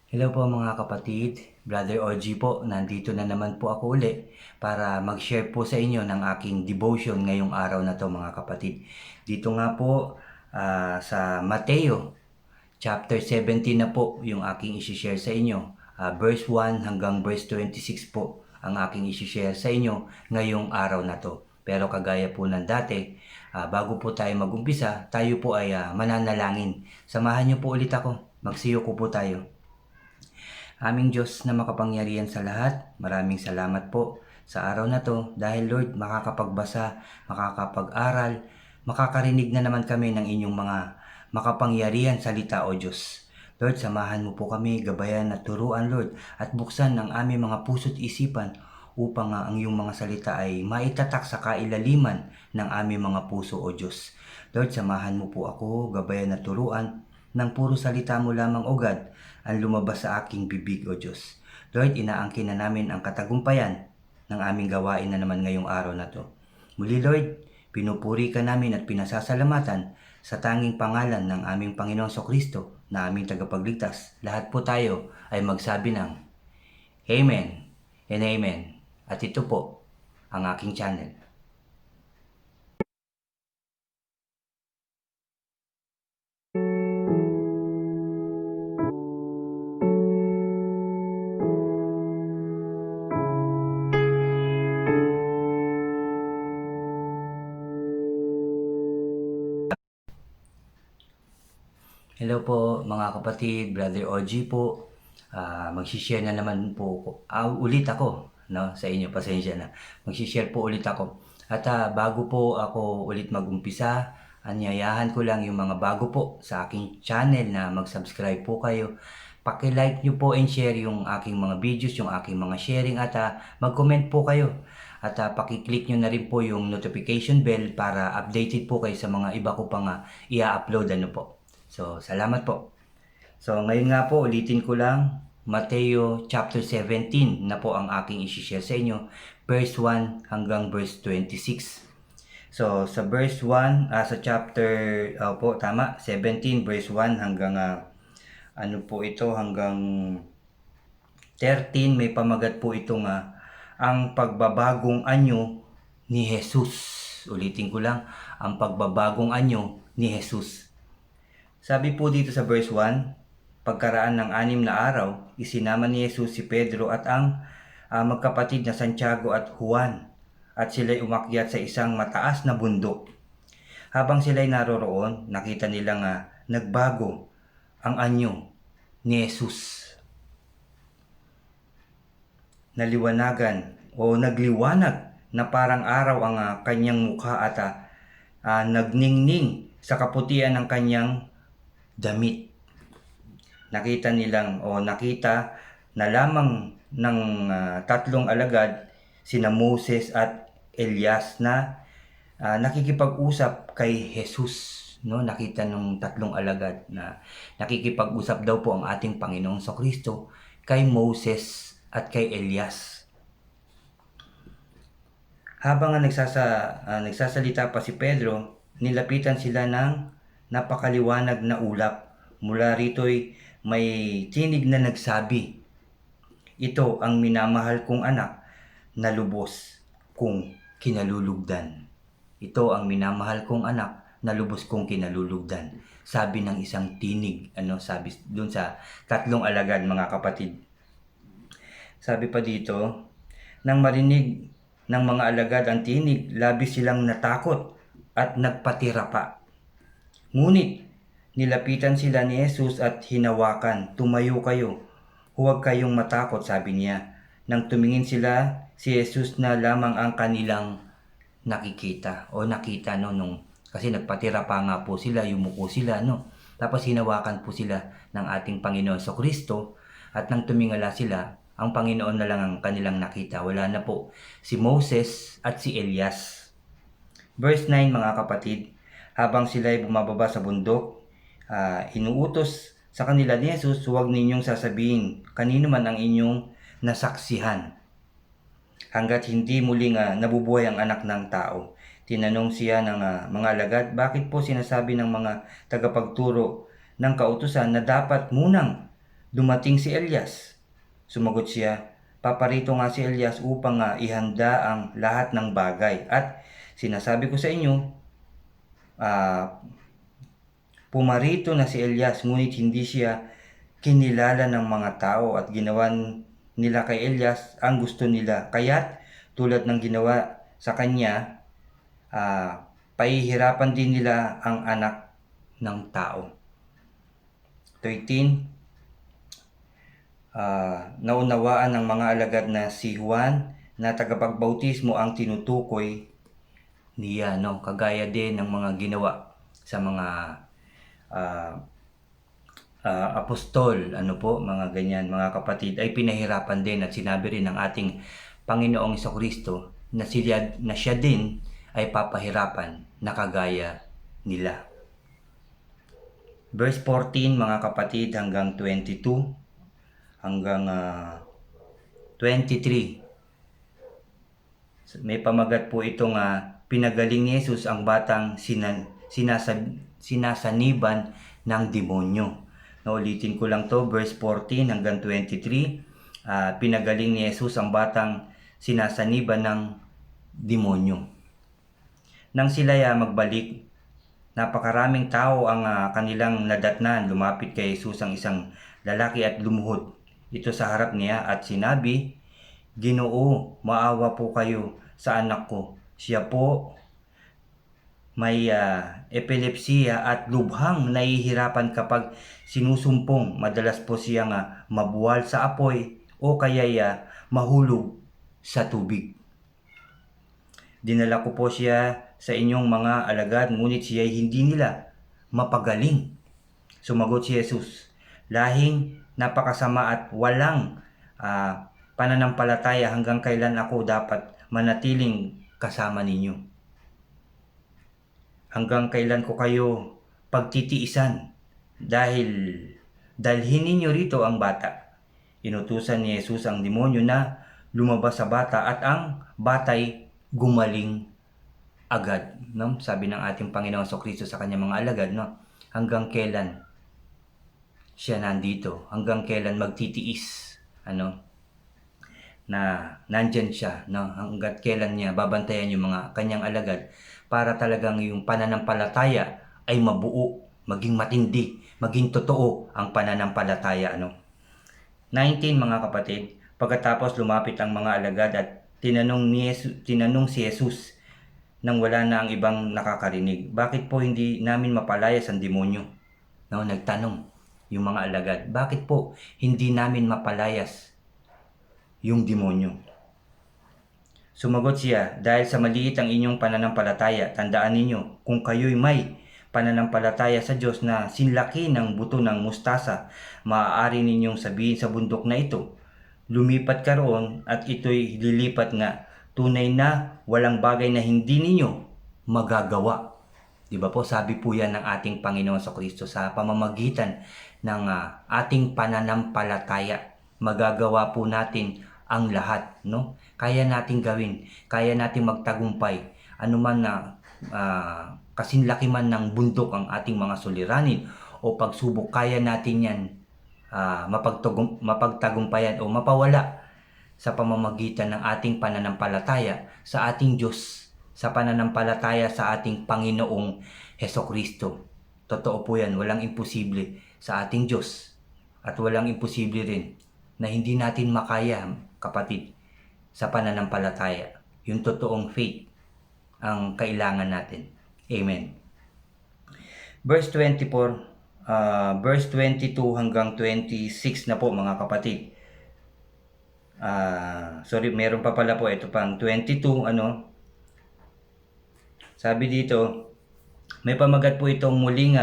Hello po mga kapatid, Brother OG po, nandito na naman po ako uli para mag-share po sa inyo ng aking devotion ngayong araw na to mga kapatid. Dito nga po sa Mateo chapter 17 na po yung aking isi-share sa inyo. Verse 1 hanggang verse 26 po ang aking isi-share sa inyo ngayong araw na to. Pero kagaya po ng dati, bago po tayo mag-umpisa, tayo po ay mananalangin. Samahan niyo po ulit ako, magsiyoko po tayo. Aming Diyos na makapangyarihan sa lahat, maraming salamat po sa araw na to dahil Lord makakapagbasa, makakapag-aral, makakarinig na naman kami ng inyong mga makapangyarihan salita o Diyos. Lord, samahan mo po kami, gabayan at turuan Lord at buksan ang aming mga puso't isipan upang ang iyong mga salita ay maitatak sa kailaliman ng aming mga puso o Diyos. Lord, samahan mo po ako, gabayan at turuan ng puro salita mo lamang o God ang lumabas sa aking bibig o Diyos. Lord, inaangkin na namin ang katagumpayan ng aming gawain na naman ngayong araw na to. Muli Lord, pinupuri ka namin at pinasasalamatan sa tanging pangalan ng aming Panginoong Kristo na aming tagapagligtas. Lahat po tayo ay magsabi ng Amen and Amen. At ito po ang aking channel. Hello po mga kapatid, Brother OG po. Mag-share na naman po ulit ako no, sa inyo, pasensya na. Mag-share po ulit ako. At bago po ako ulit mag-umpisa, anyayahan ko lang yung mga bago po sa aking channel na mag-subscribe po kayo. Paki-like nyo po and share yung aking mga videos, yung aking mga sharing at mag-comment po kayo. At paki-click nyo na rin po yung notification bell para updated po kayo sa mga iba ko pang i-upload ano po. So, salamat po. So, ngayon nga po, ulitin ko lang, Mateo chapter 17 na po ang aking isi-share sa inyo, verse 1 hanggang verse 26. So, sa verse 1, sa chapter, po, tama, 17, verse 1 hanggang, ano po ito, hanggang 13, may pamagat po itong, ang pagbabagong anyo ni Jesus. Ulitin ko lang, ang pagbabagong anyo ni Jesus. Sabi po dito sa verse 1, pagkaraan ng 6 na araw, isinama ni Jesus si Pedro at ang magkapatid na Santiago at Juan at sila'y umakyat sa isang mataas na bundok. Habang sila'y naroroon, nakita nilang nagbago ang anyo ni Jesus. Nagliwanag na parang araw ang kanyang mukha at nagningning sa kaputian ng kanyang damit. Nakita na lamang ng tatlong alagad, sina Moses at Elias na nakikipag-usap kay Jesus. No, nakita ng tatlong alagad na nakikipag-usap daw po ang ating Panginoong Kristo kay Moses at kay Elias. Habang nagsasalita pa si Pedro, nilapitan sila ng napakaliwanag na ulap. Mula rito'y may tinig na nagsabi, "Ito ang minamahal kong anak na lubos kong kinalulugdan." Ito ang minamahal kong anak na lubos kong kinalulugdan. Sabi ng isang tinig, sabi dun sa tatlong alagad mga kapatid. Sabi pa dito, nang marinig ng mga alagad ang tinig, labis silang natakot at nagpatira pa. Ngunit nilapitan sila ni Jesus at hinawakan, "Tumayo kayo, huwag kayong matakot," sabi niya. Nang tumingin sila, si Jesus na lamang ang kanilang nakita kasi nagpatira pa nga po sila, yumuko sila tapos hinawakan po sila ng ating Panginoon Kristo at nang tumingala sila, ang Panginoon na lang ang kanilang nakita. Wala na po si Moses at si Elias. Verse 9 mga kapatid, habang sila ay bumababa sa bundok, inuutos sa kanila ni Jesus, "Huwag ninyong sasabihin kanino man ang inyong nasaksihan hanggat hindi muling nabubuhay ang anak ng tao." Tinanong siya ng mga alagad, "Bakit po sinasabi ng mga tagapagturo ng kautusan na dapat munang dumating si Elias. Sumagot siya, paparito nga si Elias upang ihanda ang lahat ng bagay. At sinasabi ko sa inyo, pumarito na si Elias, ngunit hindi siya kinilala ng mga tao at ginawa nila kay Elias ang gusto nila. Kaya't tulad ng ginawa sa kanya, pahihirapan din nila ang anak ng tao. 13, naunawaan ng mga alagad na si Juan na tagapagbautismo ang tinutukoy niya, no? Kagaya din ng mga ginawa sa mga apostol, mga ganyan, mga kapatid, ay pinahirapan din at sinabi rin ng ating Panginoong Jesucristo na siya din ay papahirapan na kagaya nila. Verse 14 mga kapatid hanggang 22 hanggang 23. May pamagat po itong pinagaling ni Jesus ang batang sinasaniban ng demonyo. Naulitin ko lang to, verse 14 hanggang 23. Pinagaling ni Jesus ang batang sinasaniban ng demonyo. Nang sila magbalik, napakaraming tao ang kanilang nadatnan. Lumapit kay Jesus ang isang lalaki at lumuhod ito sa harap niya at sinabi, Ginoo, maawa po kayo sa anak ko. Siya po may epilepsiya at lubhang nahihirapan kapag sinusumpong. Madalas po siyang mabuwal sa apoy o kaya mahulog sa tubig. Dinala ko po siya sa inyong mga alagad, ngunit siya hindi nila mapagaling. Sumagot si Jesus, lahing napakasama at walang pananampalataya, hanggang kailan ako dapat manatiling kasama ninyo? Hanggang kailan ko kayo pagtitiisan? Dahil dalhin ninyo rito ang bata. Inutusan ni Jesus ang demonyo na lumabas sa bata at ang batay gumaling agad. No? Sabi ng ating Panginoong Jesucristo sa kanyang mga alagad, no? Hanggang kailan siya nandito? Hanggang kailan magtitiis? Na nandyan siya, no? Hanggat kailan niya babantayan yung mga kanyang alagad para talagang yung pananampalataya ay mabuo, maging matindi, maging totoo ang pananampalataya. 19 mga kapatid, pagkatapos lumapit ang mga alagad at tinanong si Jesus nang wala na ang ibang nakakarinig, bakit po hindi namin mapalayas ang demonyo? No, nagtanong yung mga alagad, bakit po hindi namin mapalayas yung demonyo? Sumagot siya, dahil sa maliit ang inyong pananampalataya. Tandaan ninyo, kung kayo'y may pananampalataya sa Diyos na sinlaki ng buto ng mustasa, maaari ninyong sabihin sa bundok na ito, lumipat ka roon at ito'y lilipat nga. Tunay na walang bagay na hindi ninyo magagawa. Diba po, sabi po yan ng ating Panginoon Jesucristo sa pamamagitan ng ating pananampalataya. Magagawa po natin ang lahat, no? Kaya nating gawin, kaya nating magtagumpay. Anuman na kasinlaki man ng bundok ang ating mga suliranin o pagsubok, kaya natin yan mapagtagumpayan o mapawala sa pamamagitan ng ating pananampalataya sa ating Diyos, sa pananampalataya sa ating Panginoong Jesucristo. Totoo po yan, walang imposible sa ating Diyos at walang imposible rin na hindi natin makaya, kapatid, sa pananampalataya. Yung totoong faith ang kailangan natin. Amen. Verse 24, verse 22 hanggang 26 na po mga kapatid. Meron pa pala po, ito pang 22, sabi dito, may pamagat po itong muling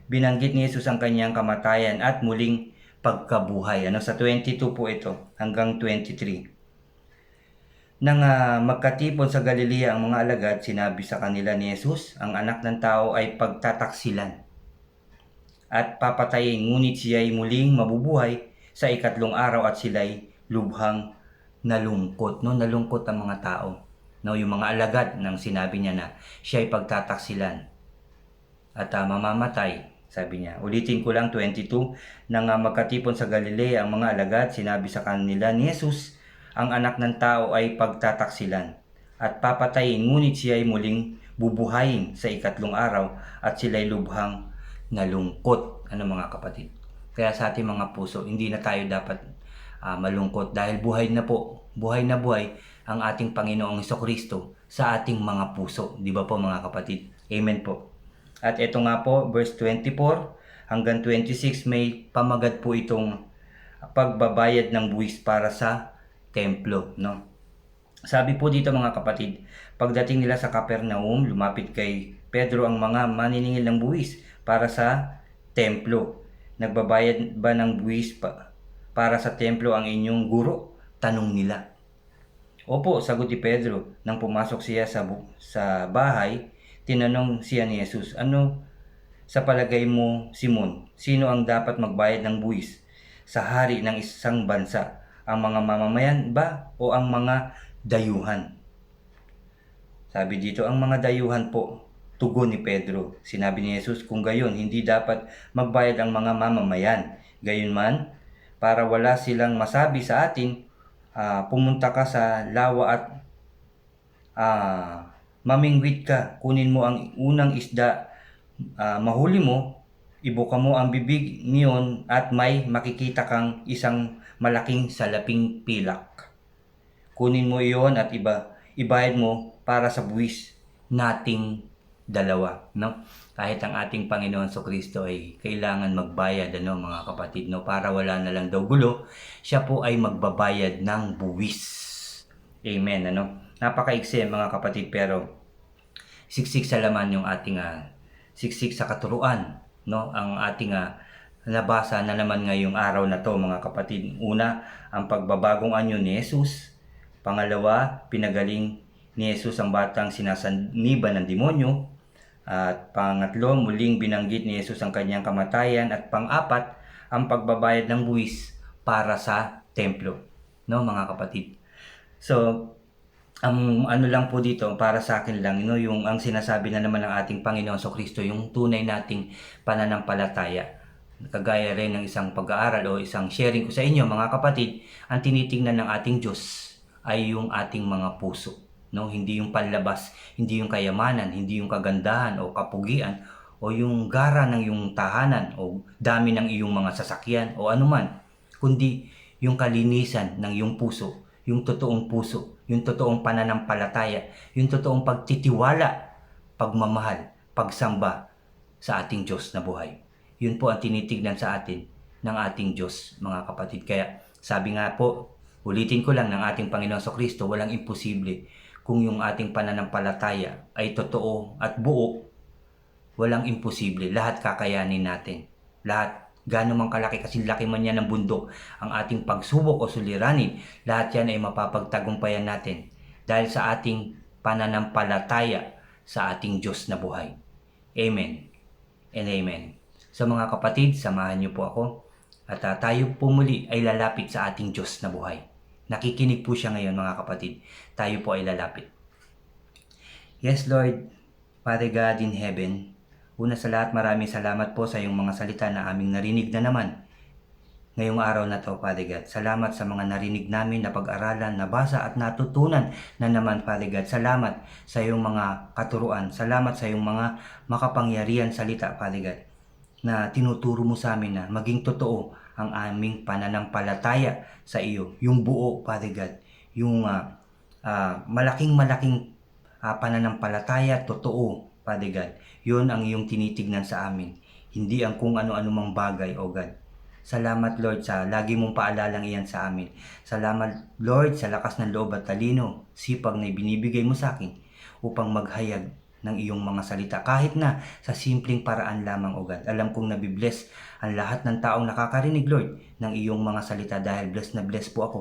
binanggit ni Jesus ang kanyang kamatayan at muling pagkabuhay. Sa 22 po ito hanggang 23. Nang magkatipon sa Galilea ang mga alagad, sinabi sa kanila ni Jesus, ang anak ng tao ay pagtataksilan at papatayin, ngunit siya'y muling mabubuhay sa ikatlong araw, at sila'y lubhang nalungkot. No? Nalungkot ang mga tao. No? Yung mga alagad nang sinabi niya na siya ay pagtataksilan at mamamatay Sabi niya. Ulitin ko lang, 22. Nang magkatipon sa Galilea ang mga alagad, sinabi sa kanila ni Jesus, ang anak ng tao ay pagtataksilan at papatayin, ngunit siya ay muling bubuhayin sa ikatlong araw at sila'y lubhang nalungkot. Ano mga kapatid? Kaya sa ating mga puso, hindi na tayo dapat malungkot dahil buhay na buhay ang ating Panginoong Jesucristo sa ating mga puso. Di ba po mga kapatid? Amen po. At ito nga po, verse 24 hanggang 26, may pamagad po itong pagbabayad ng buwis para sa templo, no? Sabi po dito mga kapatid, pagdating nila sa Capernaum, lumapit kay Pedro ang mga maniningil ng buwis para sa templo. Nagbabayad ba ng buwis para sa templo ang inyong guro? Tanong nila. Opo, sagot ni Pedro. Nang pumasok siya sa bahay, tinanong siya ni Jesus, ano sa palagay mo, Simon, sino ang dapat magbayad ng buwis sa hari ng isang bansa? Ang mga mamamayan ba o ang mga dayuhan? Sabi dito, ang mga dayuhan po. Tugon ni Pedro. Sinabi ni Jesus, kung gayon, hindi dapat magbayad ang mga mamamayan. Gayunman, para wala silang masabi sa atin, pumunta ka sa lawa at mamingwit ka. Kunin mo ang unang isda, mahuli mo, ibuka mo ang bibig niyon at may makikita kang isang malaking salaping pilak. Kunin mo iyon at ibayad mo para sa buwis nating dalawa, no? Kahit ang ating Panginoon Kristo ay kailangan magbayad, ano mga kapatid, no? Para wala na lang daw gulo, siya po ay magbabayad ng buwis. Amen, ano? Napakaiksi mga kapatid, pero siksik sa laman yung ating siksik sa katuruan, no? Ang ating nabasa na naman ngayong araw na to mga kapatid. Una, ang pagbabagong anyo ni Jesus. Pangalawa, pinagaling ni Jesus ang batang sinasaniban ng demonyo. At pangatlo, muling binanggit ni Jesus ang kanyang kamatayan. At pang-apat, ang pagbabayad ng buwis para sa templo, no mga kapatid. So, ang ano lang po dito para sa akin lang, no, yung ang sinasabi na naman ng ating Panginoon Kristo, yung tunay nating pananampalataya. Kagaya rin ng isang pag-aaral o isang sharing ko sa inyo mga kapatid, ang tinitingnan ng ating Diyos ay yung ating mga puso, no? Hindi yung panlabas, hindi yung kayamanan, hindi yung kagandahan o kapugian o yung gara ng iyong tahanan o dami ng iyong mga sasakyan o anuman, kundi yung kalinisan ng iyong puso, yung totoong puso, yung totoong pananampalataya, yung totoong pagtitiwala, pagmamahal, pagsamba sa ating Diyos na buhay. Yun po ang tinitignan sa atin ng ating Diyos, mga kapatid. Kaya sabi nga po, ulitin ko lang ng ating Panginoon Kristo, walang imposible. Kung yung ating pananampalataya ay totoo at buo, walang imposible. Lahat kakayanin natin. Lahat, gaano man kalaki, kasi laki man yan ng bundok, ang ating pagsubok o suliranin, lahat yan ay mapapagtagumpayan natin dahil sa ating pananampalataya sa ating Diyos na buhay. Amen and amen. So mga kapatid, samahan niyo po ako at tayo po muli ay lalapit sa ating Diyos na buhay. Nakikinig po siya ngayon mga kapatid. Tayo po ay lalapit. Yes Lord, Father God in heaven, una sa lahat maraming salamat po sa iyong mga salita na aming narinig na naman ngayong araw na to, Father God. Salamat sa mga narinig namin na pag-aralan, nabasa at natutunan na naman, Father God. Salamat sa iyong mga katuruan. Salamat sa iyong mga makapangyarihan salita, Father God, na tinuturo mo sa amin na maging totoo ang aming pananampalataya sa iyo. Yung buo, Father God. Yung malaking pananampalataya, totoo, Father God. Yun ang iyong tinitignan sa amin. Hindi ang kung ano-ano mang bagay, O God. Salamat, Lord, sa lagi mong paalalang iyan sa amin. Salamat, Lord, sa lakas ng loob at talino, sipag na ibinibigay mo sa akin upang maghayag ng iyong mga salita. Kahit na sa simpleng paraan lamang, O God. Alam kong nabibless ang lahat ng taong nakakarinig, Lord, ng iyong mga salita dahil blessed na blessed po ako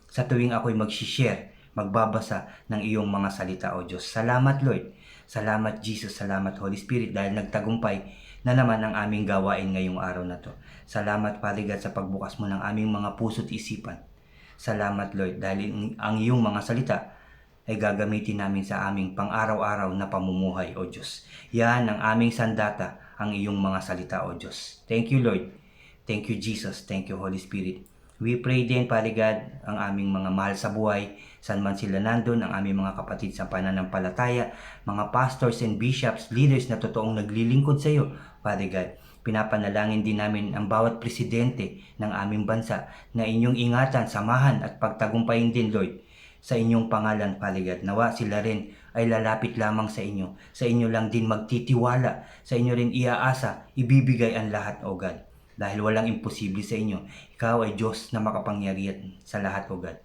sa tuwing ako'y mag-share, magbabasa ng iyong mga salita, O Diyos. Salamat, Lord. Salamat, Jesus. Salamat, Holy Spirit, dahil nagtagumpay na naman ang aming gawain ngayong araw na to. Salamat, Father God, sa pagbukas mo ng aming mga puso't isipan. Salamat, Lord, dahil ang iyong mga salita ay gagamitin namin sa aming pang-araw-araw na pamumuhay, O Diyos. Yan ang aming sandata ang iyong mga salita, O Diyos. Thank you, Lord. Thank you, Jesus. Thank you, Holy Spirit. We pray din, Father God, ang aming mga mahal sa buhay, saan man sila nandun, ang aming mga kapatid sa pananampalataya, mga pastors and bishops, leaders na totoong naglilingkod sa iyo, Father God. Pinapanalangin din namin ang bawat presidente ng aming bansa na inyong ingatan, samahan at pagtagumpayin din, Lord, sa inyong pangalan, Father God. Nawa sila rin ay lalapit lamang sa inyo. Sa inyo lang din magtitiwala. Sa inyo rin iaasa, ibibigay ang lahat, O God. Dahil walang imposible sa inyo. Ikaw ay Diyos na makapangyarihan sa lahat, O God.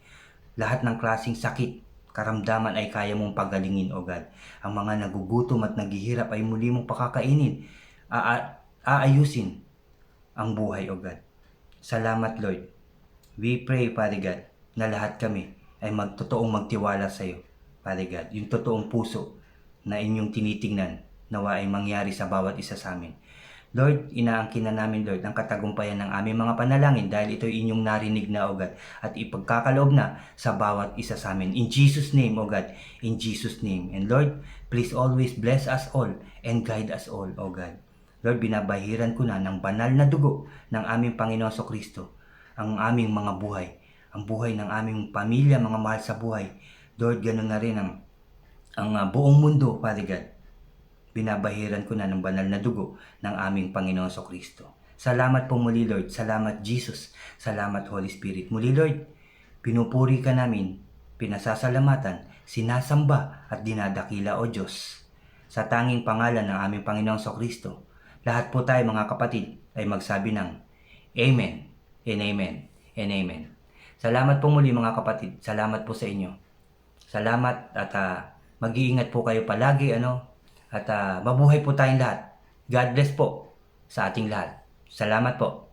Lahat ng klaseng sakit, karamdaman ay kaya mong pagalingin, O God. Ang mga nagugutom at naghihirap ay muli mong pakakainin. Aayusin ang buhay, O God. Salamat, Lord. We pray, Father God, na lahat kami ay totoong magtiwala sa iyo, Father God. Yung totoong puso na inyong tinitingnan, nawa ay mangyari sa bawat isa sa amin. Lord, inaangkin na namin, Lord, ang katagumpayan ng aming mga panalangin dahil ito'y inyong narinig na, O God, at ipagkakaloob na sa bawat isa sa amin. In Jesus' name, O God, in Jesus' name. And Lord, please always bless us all and guide us all, O God. Lord, binabahiran ko na ng banal na dugo ng aming Panginoon Kristo ang aming mga buhay, ang buhay ng aming pamilya, mga mahal sa buhay. Lord, ganoon na rin ang buong mundo, Father God. Binabahiran ko na ng banal na dugo ng aming Panginoon Kristo. Salamat po muli, Lord. Salamat, Jesus. Salamat, Holy Spirit. Muli, Lord, pinupuri ka namin, pinasasalamatan, sinasamba at dinadakila, O Diyos. Sa tanging pangalan ng aming Panginoon Kristo, lahat po tayo, mga kapatid, ay magsabi ng Amen, and Amen, and Amen. Salamat po muli, mga kapatid. Salamat po sa inyo. Salamat at mag-iingat po kayo palagi, at mabuhay po tayong lahat. God bless po sa ating lahat. Salamat po.